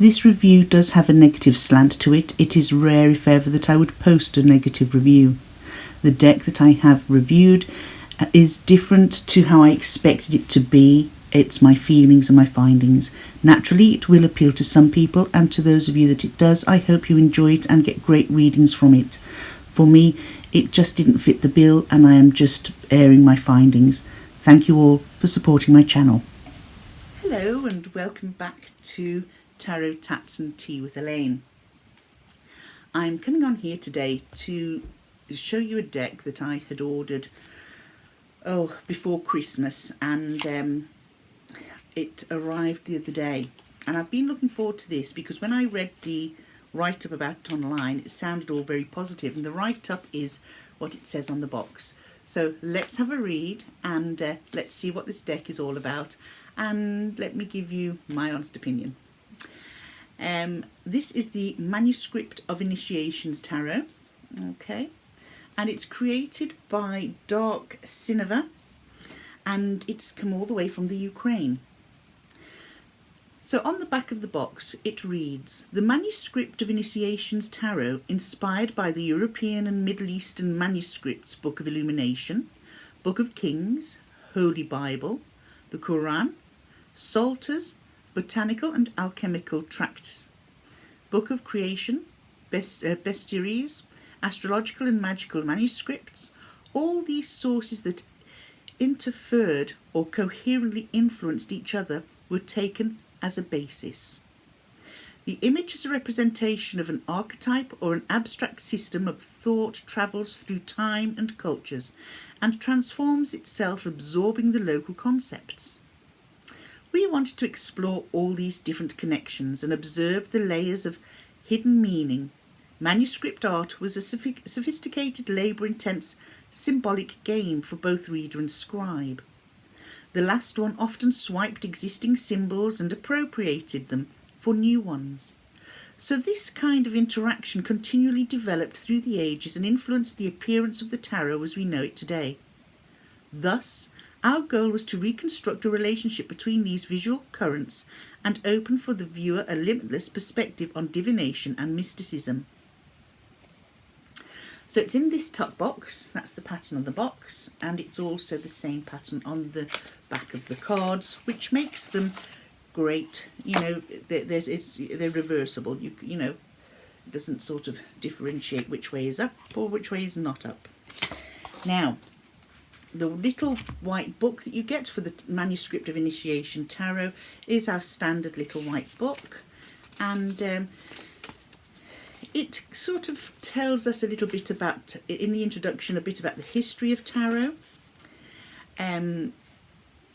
This review does have a negative slant to it. It is rare, if ever, that I would post a negative review. The deck that I have reviewed is different to how I expected it to be. It's my feelings and my findings. Naturally, it will appeal to some people, and to those of you that it does, I hope you enjoy it and get great readings from it. For me, it just didn't fit the bill, and I am just airing my findings. Thank you all for supporting my channel. Hello and welcome back to Tarot Tats and Tea with Elaine. I'm coming on here today to show you a deck that I had ordered before Christmas, and it arrived the other day, and I've been looking forward to this because when I read the write-up about it online, it sounded all very positive, and the write-up is what it says on the box. So let's have a read and let's see what this deck is all about, and let me give you my honest opinion. This is the Manuscript of Initiations Tarot, okay, and it's created by Dark Cineva, and it's come all the way from the Ukraine. So on the back of the box it reads, the Manuscript of Initiations Tarot, inspired by the European and Middle Eastern manuscripts, Book of Illumination, Book of Kings, Holy Bible, the Quran, Psalters, Botanical and Alchemical Tracts, Book of Creation, Bestiaries, Astrological and Magical Manuscripts, all these sources that interfered or coherently influenced each other were taken as a basis. The image is a representation of an archetype or an abstract system of thought, travels through time and cultures, and transforms itself, absorbing the local concepts. We wanted to explore all these different connections and observe the layers of hidden meaning. Manuscript art was a sophisticated, labour-intense, symbolic game for both reader and scribe. The last one often swiped existing symbols and appropriated them for new ones. So this kind of interaction continually developed through the ages and influenced the appearance of the tarot as we know it today. Thus, our goal was to reconstruct a relationship between these visual currents and open for the viewer a limitless perspective on divination and mysticism. So it's in this top box, that's the pattern on the box, and it's also the same pattern on the back of the cards, which makes them great. You know, they're reversible. You know, it doesn't sort of differentiate which way is up or which way is not up. Now, the little white book that you get for the Manuscript of Initiation Tarot is our standard little white book, and it sort of tells us a little bit about, in the introduction, a bit about the history of tarot. You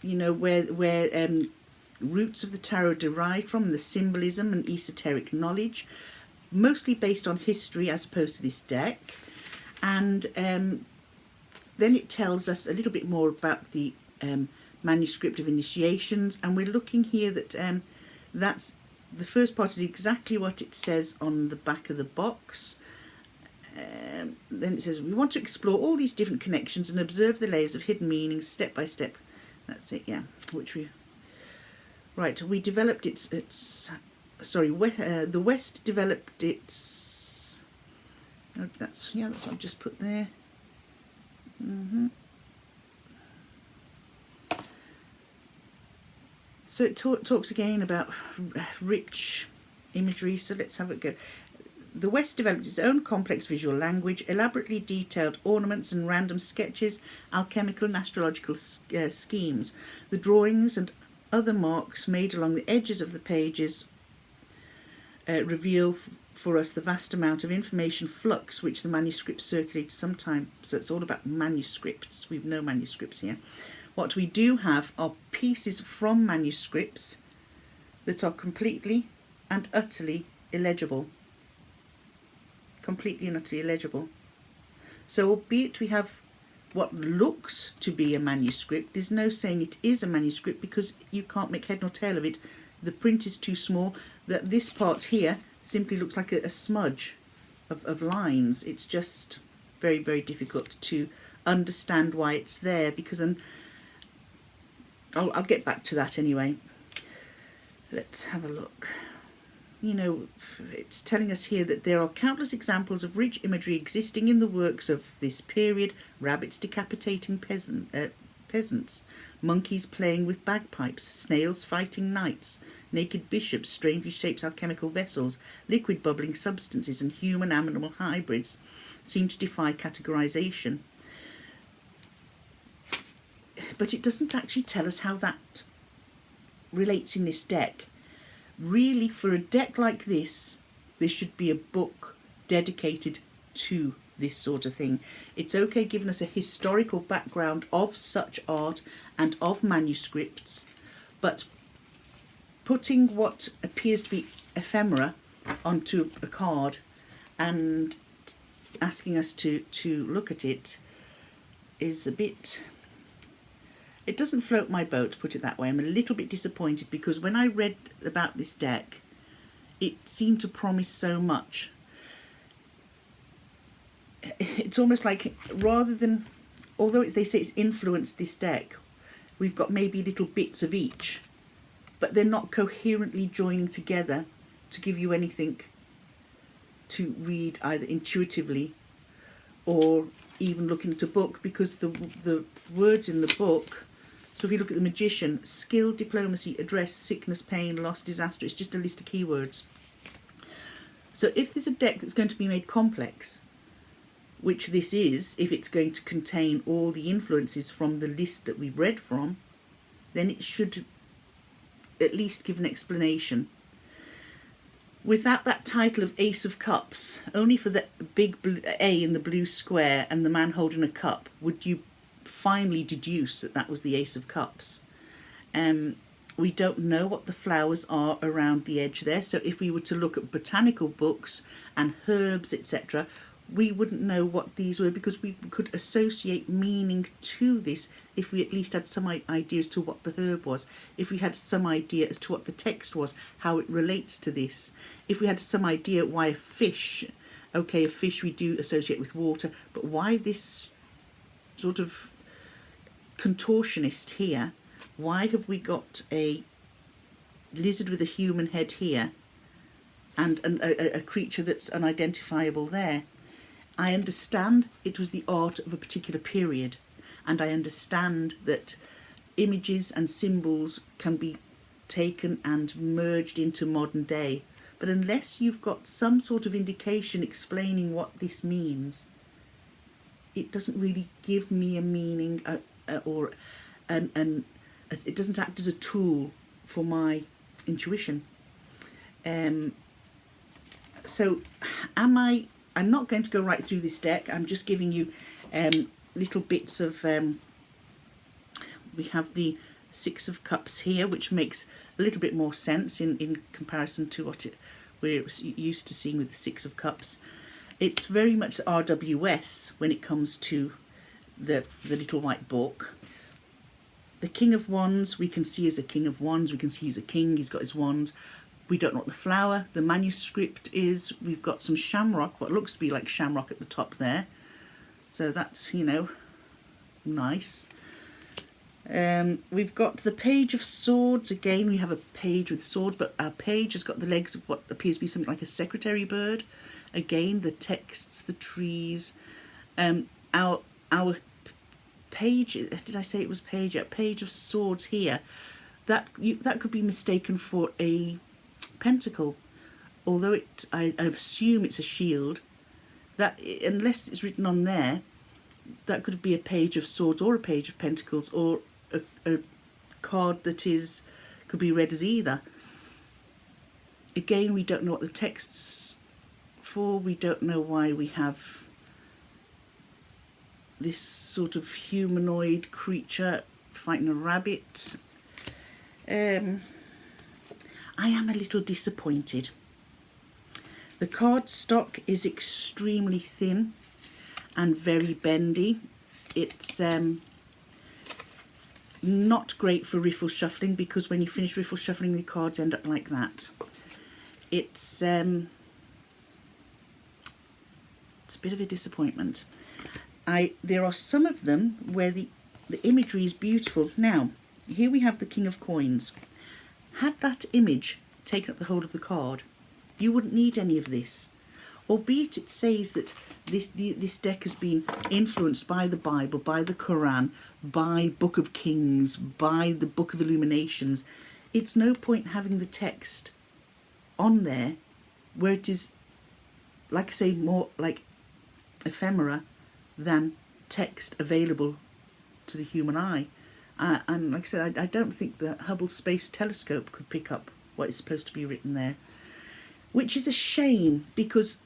know, where roots of the tarot derive from, the symbolism and esoteric knowledge, mostly based on history as opposed to this deck. And then it tells us a little bit more about the Manuscript of Initiations, and we're looking here that that's the first part is exactly what it says on the back of the box. Then it says, we want to explore all these different connections and observe the layers of hidden meanings step by step. That's it, yeah. We developed the West developed its. That's what I've just put there. So it talks again about rich imagery, so let's have a go. The West developed its own complex visual language, elaborately detailed ornaments and random sketches, alchemical and astrological schemes. The drawings and other marks made along the edges of the pages reveal for us the vast amount of information flux which the manuscripts circulate sometimes. So it's all about manuscripts. We've no manuscripts here. What we do have are pieces from manuscripts that are completely and utterly illegible. Completely and utterly illegible. So albeit we have what looks to be a manuscript, there's no saying it is a manuscript because you can't make head nor tail of it. The print is too small. That this part here simply looks like a smudge of lines. It's just very, very difficult to understand why it's there, because I'll get back to that anyway. Let's have a look. you know, it's telling us here that there are countless examples of rich imagery existing in the works of this period. Rabbits decapitating peasants, monkeys playing with bagpipes, snails fighting knights, naked bishops, strangely shaped alchemical vessels, liquid bubbling substances, and human-animal hybrids seem to defy categorization. But it doesn't actually tell us how that relates in this deck. Really, for a deck like this, there should be a book dedicated to this sort of thing. It's okay giving us a historical background of such art and of manuscripts, but putting what appears to be ephemera onto a card and asking us to look at it is a bit... It doesn't float my boat, put it that way. I'm a little bit disappointed because when I read about this deck, it seemed to promise so much. It's almost like, rather than, although they say it's influenced this deck, we've got maybe little bits of each, but they're not coherently joining together to give you anything to read either intuitively or even looking at a book, because the words in the book... So if you look at the Magician, skill, diplomacy, address, sickness, pain, loss, disaster, it's just a list of keywords. So if there's a deck that's going to be made complex, which this is, if it's going to contain all the influences from the list that we read from, then it should at least give an explanation. Without that title of Ace of Cups, only for the big blue A in the blue square and the man holding a cup, would you finally deduce that that was the Ace of Cups. We don't know what the flowers are around the edge there, so if we were to look at botanical books and herbs, etc., we wouldn't know what these were, because we could associate meaning to this if we at least had some idea as to what the herb was, if we had some idea as to what the text was, how it relates to this, if we had some idea why a fish, okay, a fish we do associate with water, but why this sort of contortionist here? Why have we got a lizard with a human head here and a creature that's unidentifiable there? I understand it was the art of a particular period, and I understand that images and symbols can be taken and merged into modern day, but unless you've got some sort of indication explaining what this means, it doesn't really give me a meaning, or it doesn't act as a tool for my intuition. So I'm not going to go right through this deck. I'm just giving you little bits of... we have the Six of Cups here, which makes a little bit more sense in comparison to what we're used to seeing with the Six of Cups. It's very much RWS when it comes to the little white book. The King of Wands we can see as a King of Wands. We can see he's a king, he's got his wand. We don't know what the flower, the manuscript is. We've got some shamrock, what looks to be like shamrock at the top there. So that's, you know, nice. We've got the Page of Swords. Again, we have a page with sword, but our page has got the legs of what appears to be something like a secretary bird. Again, the texts, the trees. Our page, did I say it was page? Yeah, Page of Swords here. That could be mistaken for a pentacle, although I assume it's a shield. That, unless it's written on there, that could be a Page of Swords or a Page of Pentacles, or a card that could be read as either. Again, we don't know what the text's for. We don't know why we have this sort of humanoid creature fighting a rabbit. I am a little disappointed. The card stock is extremely thin and very bendy. It's not great for riffle shuffling, because when you finish riffle shuffling, the cards end up like that. It's a bit of a disappointment. There are some of them where the imagery is beautiful. Now, here we have the King of Coins. Had that image taken up the whole of the card, You wouldn't need any of this. Albeit it says that this deck has been influenced by the Bible, by the Quran, by Book of Kings, by the Book of Illuminations. It's no point having the text on there where it is, like I say, more like ephemera than text available to the human eye. And like I said, I don't think the Hubble Space Telescope could pick up what is supposed to be written there, which is a shame, because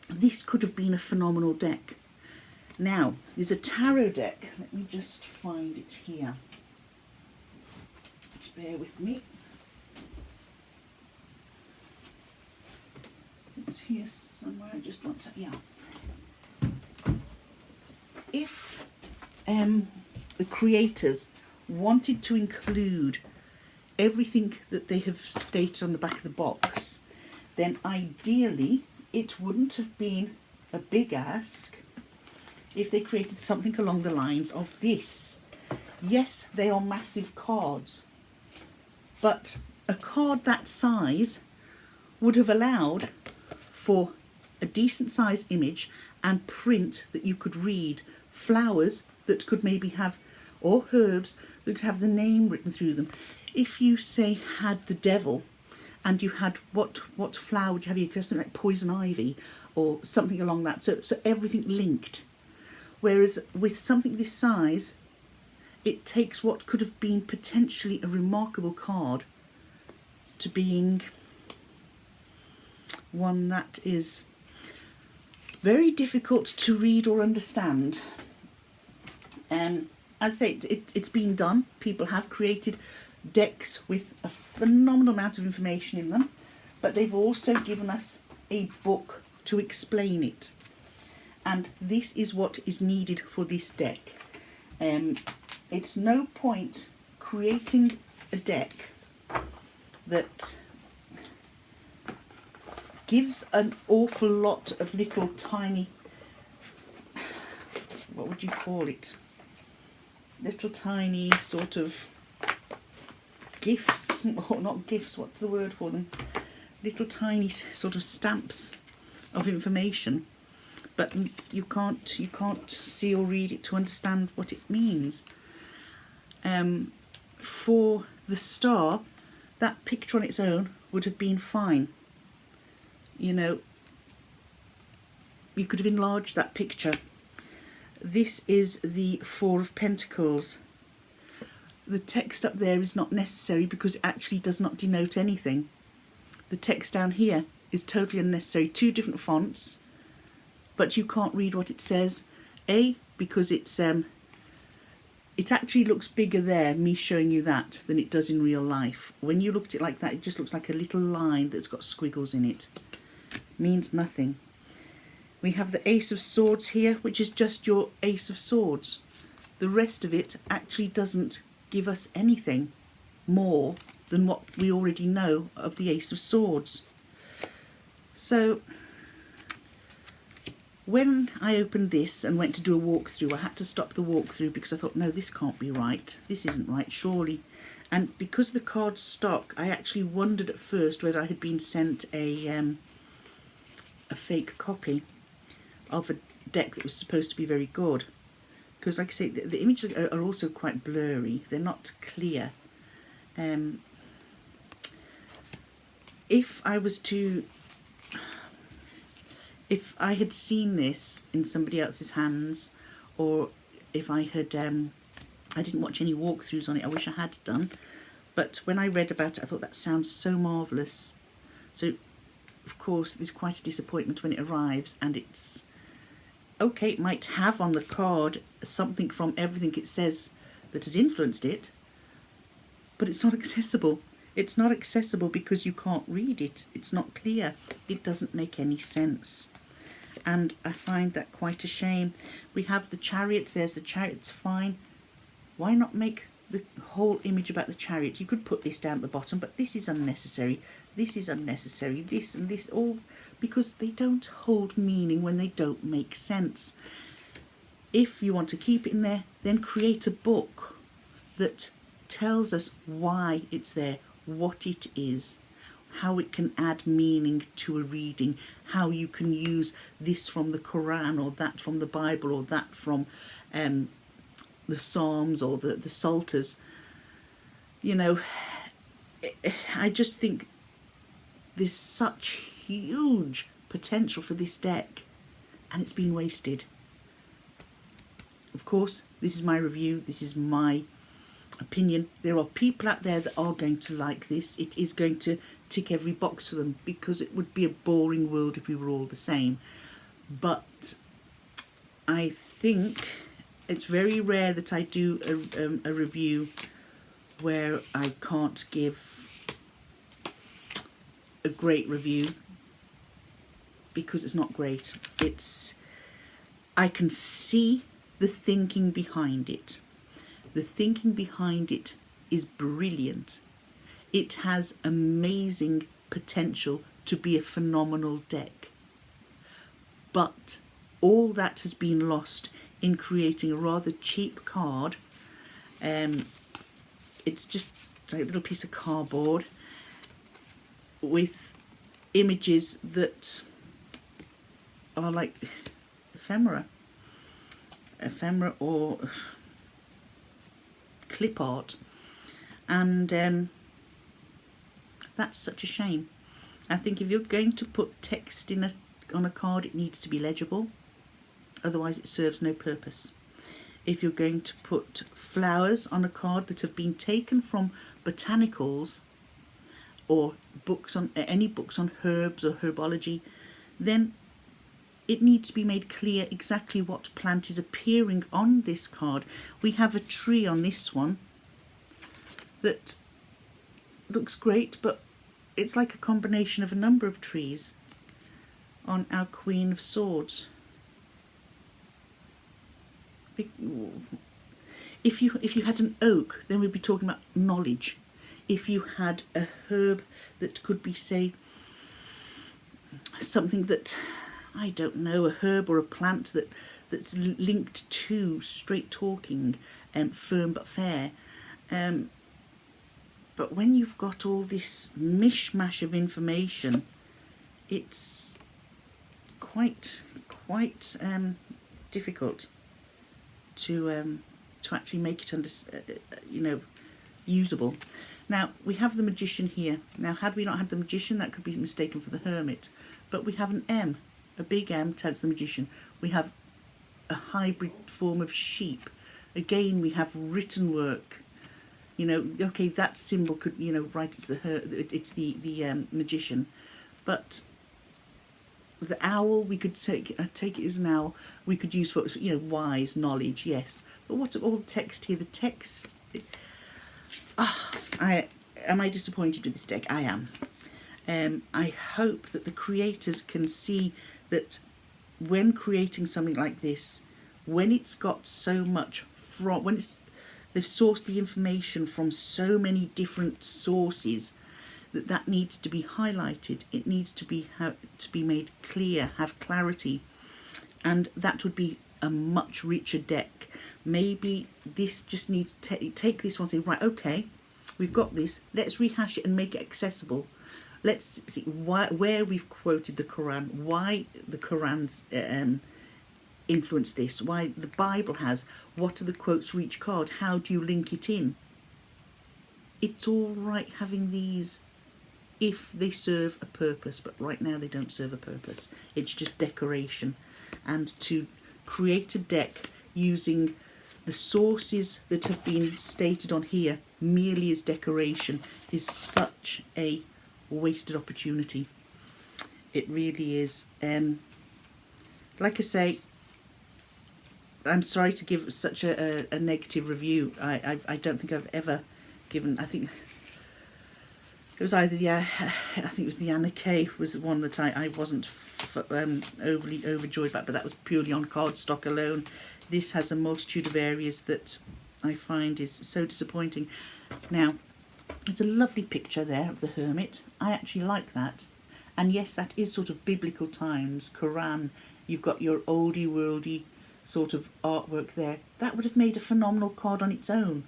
this could have been a phenomenal deck. Now, there's a tarot deck. Let me just find it here. Just bear with me. It's here somewhere. I just want to, yeah. If the creators wanted to include everything that they have stated on the back of the box, then ideally it wouldn't have been a big ask if they created something along the lines of this. Yes, they are massive cards, but a card that size would have allowed for a decent sized image and print that you could read, flowers that could maybe have, or herbs that could have the name written through them. If you say had the devil and you had what flower would you have? You could have something like poison ivy or something along that, so everything linked. Whereas with something this size, it takes what could have been potentially a remarkable card to being one that is very difficult to read or understand. As I say, it's been done. People have created decks with a phenomenal amount of information in them, but they've also given us a book to explain it. And this is what is needed for this deck. It's no point creating a deck that gives an awful lot of little tiny, what would you call it? Little tiny sort of gifts, or not gifts, what's the word for them? Little tiny sort of stamps of information, but you can't see or read it to understand what it means. For the star, that picture on its own would have been fine. You know, you could have enlarged that picture. This is the Four of Pentacles. The text up there is not necessary because it actually does not denote anything. The text down here is totally unnecessary. Two different fonts, but you can't read what it says. Because it actually looks bigger there, me showing you that, than it does in real life. When you look at it like that, it just looks like a little line that's got squiggles in it. Means nothing. We have the Ace of Swords here, which is just your Ace of Swords. The rest of it actually doesn't give us anything more than what we already know of the Ace of Swords. So when I opened this and went to do a walkthrough, I had to stop the walkthrough because I thought, no, this can't be right. This isn't right, surely. And because the card's stock, I actually wondered at first whether I had been sent a fake copy of a deck that was supposed to be very good. Because like I say, the images are also quite blurry. They're not clear. If I had seen this in somebody else's hands, or if I had, I didn't watch any walkthroughs on it, I wish I had done, but when I read about it, I thought that sounds so marvellous. So, of course, there's quite a disappointment when it arrives, and it's, okay, it might have on the card something from everything it says that has influenced it, but it's not accessible. It's not accessible because you can't read it. It's not clear. It doesn't make any sense. And I find that quite a shame. We have the Chariot. There's the Chariot's fine. Why not make the whole image about the Chariot? You could put this down at the bottom, but this is unnecessary. This is unnecessary. This and this, all because they don't hold meaning when they don't make sense. If you want to keep it in there, then create a book that tells us why it's there, what it is, how it can add meaning to a reading, how you can use this from the Quran or that from the Bible or that from the Psalms or the Psalters. You know, I just think there's such huge potential for this deck, and it's been wasted. Of course, this is my review, this is my opinion. There are people out there that are going to like this. It is going to tick every box for them, because it would be a boring world if we were all the same. But I think it's very rare that I do a review where I can't give a great review, because it's not great. I can see the thinking behind it. The thinking behind it is brilliant. It has amazing potential to be a phenomenal deck. But all that has been lost in creating a rather cheap card. It's just a little piece of cardboard with images that are like ephemera or clip art, and that's such a shame. I think if you're going to put text on a card, it needs to be legible, otherwise it serves no purpose. If you're going to put flowers on a card that have been taken from botanicals or any books on herbs or herbology, then it needs to be made clear exactly what plant is appearing on this card. We have a tree on this one that looks great, but it's like a combination of a number of trees on our Queen of Swords. If you had an oak, then we'd be talking about knowledge. If you had a herb that could be, say, something that, I don't know, a herb or a plant that's linked to straight talking, firm but fair. But when you've got all this mishmash of information, it's quite difficult to actually make it usable. Now we have the Magician here. Now, had we not had the Magician, that could be mistaken for the Hermit. But we have an M, a big M tells the Magician. We have a hybrid form of sheep. Again, we have written work. Okay, that symbol could, right, it's the Magician. But the owl, we could take it as an owl. We could use for, wise, knowledge, yes. But what all the text here? The text. Am I disappointed with this deck? I am. I hope that the creators can see that when creating something like this, when it's got so much they've sourced the information from so many different sources, that needs to be highlighted. It needs to be made clear, have clarity, and that would be a much richer deck. Maybe this just needs to take this one and say, right, okay, we've got this, let's rehash it and make it accessible. Let's see where we've quoted the Quran, why the Quran's influenced this, why the Bible has, what are the quotes for each card, how do you link it in. It's all right having these if they serve a purpose, but right now they don't serve a purpose. It's just decoration. And to create a deck using the sources that have been stated on here merely as decoration is such a wasted opportunity. It really is. Like I say, I'm sorry to give such a negative review. I don't think I've ever given. I think it was either the Anna Kay was the one that I wasn't overly overjoyed about, but that was purely on cardstock alone. This has a multitude of areas that I find is so disappointing. Now, there's a lovely picture there of the Hermit. I actually like that. And yes, that is sort of biblical times, Quran. You've got your oldie worldy sort of artwork there. That would have made a phenomenal card on its own.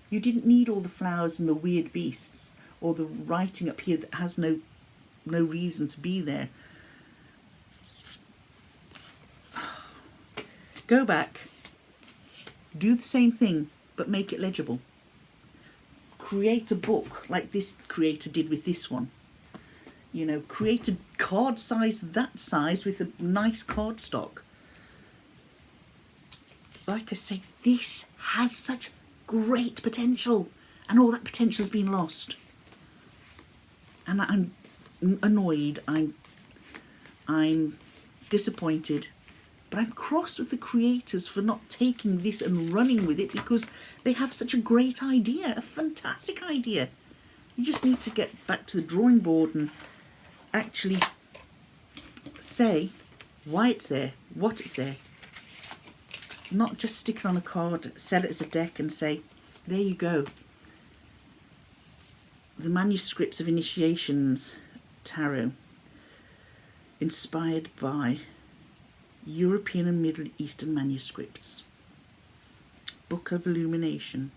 You didn't need all the flowers and the weird beasts. or the writing up here that has no reason to be there. Go back, do the same thing, but make it legible. Create a book like this creator did with this one. You know, create a card size that size with a nice cardstock. Like I say, this has such great potential, and all that potential has been lost. And I'm annoyed, I'm disappointed, but I'm cross with the creators for not taking this and running with it, because they have such a great idea, a fantastic idea. You just need to get back to the drawing board and actually say why it's there, what it's there. Not just stick it on a card, sell it as a deck and say, there you go. The Manuscripts of Initiations Tarot, inspired by European and Middle Eastern manuscripts. Book of Illumination,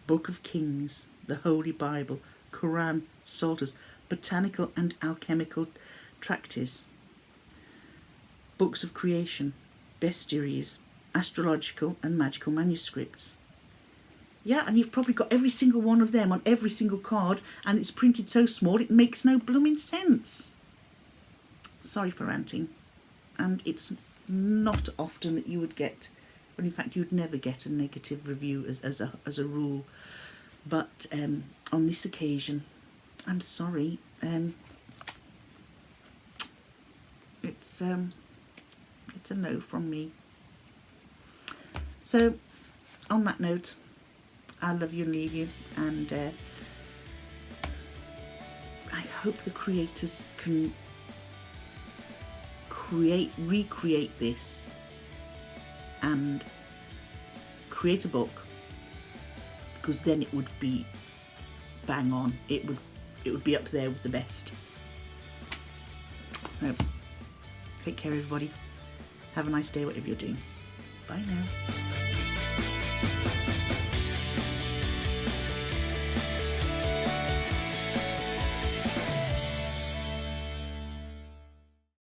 Book of Kings, the Holy Bible, Quran, Psalters, Botanical and Alchemical Tractates, Books of Creation, Bestiaries, Astrological and Magical Manuscripts. Yeah, and you've probably got every single one of them on every single card, and it's printed so small it makes no blooming sense. Sorry for ranting. And it's not often that you would get, or in fact you would never get a negative review as a rule. But on this occasion, I'm sorry. It's a no from me. So, on that note, I love you and leave you, and I hope the creators can recreate this and create a book, because then it would be bang on. It would be up there with the best. So, take care everybody. Have a nice day, whatever you're doing. Bye now.